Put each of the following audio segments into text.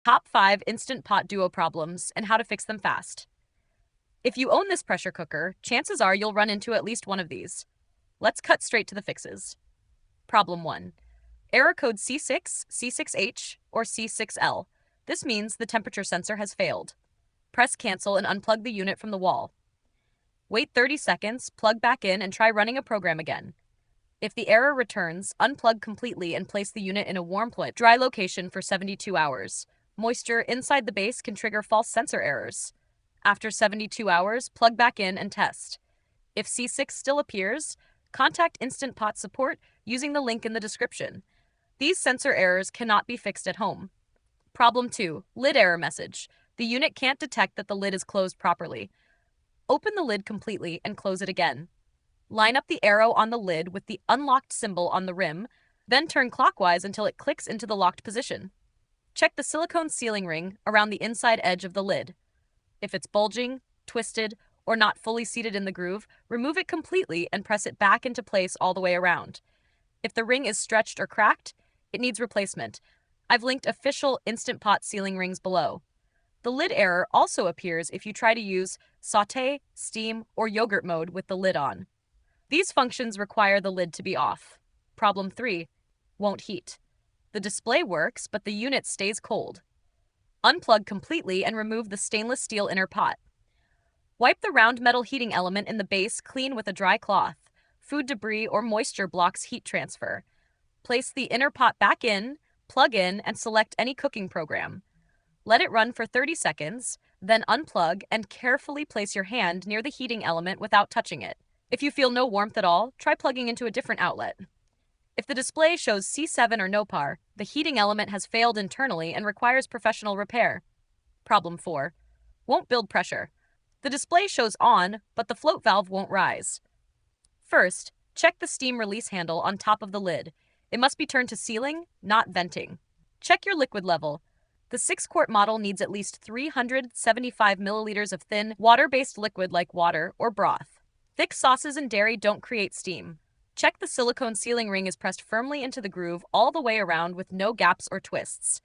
Top 5 Instant Pot Duo problems and how to fix them fast. If you own this pressure cooker, chances are you'll run into at least one of these. Let's cut straight to the fixes. Problem 1. Error code C6, C6H, or C6L. This means the temperature sensor has failed. Press cancel and unplug the unit from the wall. Wait 30 seconds, plug back in, and try running a program again. If the error returns, unplug completely and place the unit in a warm, dry location for 72 hours. Moisture inside the base can trigger false sensor errors. After 72 hours, plug back in and test. If C6 still appears, contact Instant Pot support using the link in the description. These sensor errors cannot be fixed at home. Problem 2. Lid error message. The unit can't detect that the lid is closed properly. Open the lid completely and close it again. Line up the arrow on the lid with the unlocked symbol on the rim, then turn clockwise until it clicks into the locked position. Check the silicone sealing ring around the inside edge of the lid. If it's bulging, twisted, or not fully seated in the groove, remove it completely and press it back into place all the way around. If the ring is stretched or cracked, it needs replacement. I've linked official Instant Pot sealing rings below. The lid error also appears if you try to use sauté, steam, or yogurt mode with the lid on. These functions require the lid to be off. Problem 3. Won't heat. The display works, but the unit stays cold. Unplug completely and remove the stainless steel inner pot. Wipe the round metal heating element in the base clean with a dry cloth. Food debris or moisture blocks heat transfer. Place the inner pot back in, plug in, and select any cooking program. Let it run for 30 seconds, then unplug and carefully place your hand near the heating element without touching it. If you feel no warmth at all, try plugging into a different outlet. If the display shows C7 or no par, the heating element has failed internally and requires professional repair. Problem 4. Won't build pressure. The display shows on, but the float valve won't rise. First, check the steam release handle on top of the lid. It must be turned to sealing, not venting. Check your liquid level. The 6-quart model needs at least 375 milliliters of thin, water-based liquid like water or broth. Thick sauces and dairy don't create steam. Check the silicone sealing ring is pressed firmly into the groove all the way around with no gaps or twists.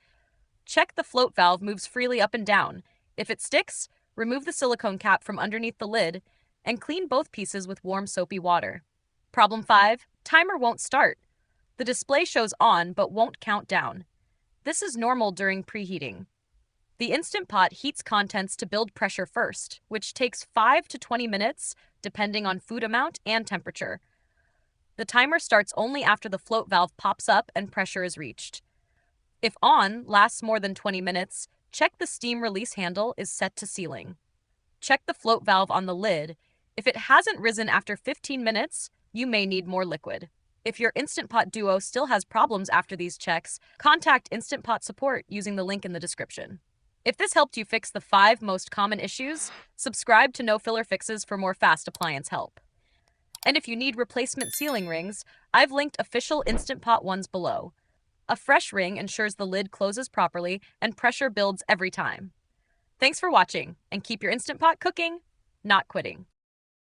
Check the float valve moves freely up and down. If it sticks, remove the silicone cap from underneath the lid and clean both pieces with warm soapy water. Problem 5. Timer won't start. The display shows on but won't count down. This is normal during preheating. The Instant Pot heats contents to build pressure first, which takes 5 to 20 minutes depending on food amount and temperature. The timer starts only after the float valve pops up and pressure is reached. If on lasts more than 20 minutes, check the steam release handle is set to sealing. Check the float valve on the lid. If it hasn't risen after 15 minutes, you may need more liquid. If your Instant Pot Duo still has problems after these checks, contact Instant Pot support using the link in the description. If this helped you fix the 5 most common issues, subscribe to No Filler Fixes for more fast appliance help. And if you need replacement sealing rings, I've linked official Instant Pot ones below. A fresh ring ensures the lid closes properly and pressure builds every time. Thanks for watching, and keep your Instant Pot cooking, not quitting.